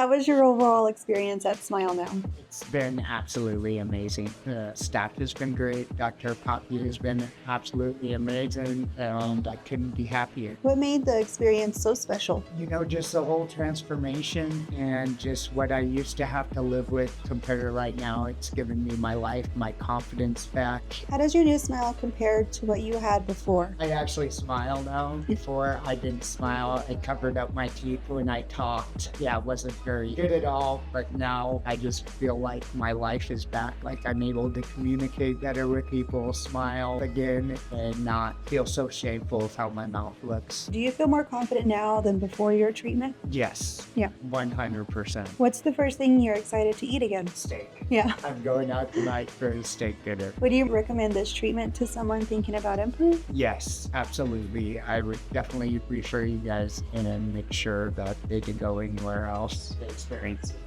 How was your overall experience at Smile Now? It's been absolutely amazing. The staff has been great. Dr. Poppy has been absolutely amazing, and I couldn't be happier. What made the experience so special? Just the whole transformation and just what I used to have to live with compared to right now. It's given me my life, my confidence back. How does your new smile compare to what you had before? I actually smile now. Before, I didn't smile. I covered up my teeth when I talked. Yeah, it wasn't very good at all, but now I just feel like my life is back. Like I'm able to communicate better with people, smile again, and not feel so shameful of how my mouth looks. Do you feel more confident now than before your treatment? Yes. Yeah. 100%. What's the first thing you're excited to eat again? Steak. Yeah. I'm going out tonight for a steak dinner. Would you recommend this treatment to someone thinking about implant? Yes, absolutely. I would definitely refer you guys in and make sure that they can go anywhere else to experience it.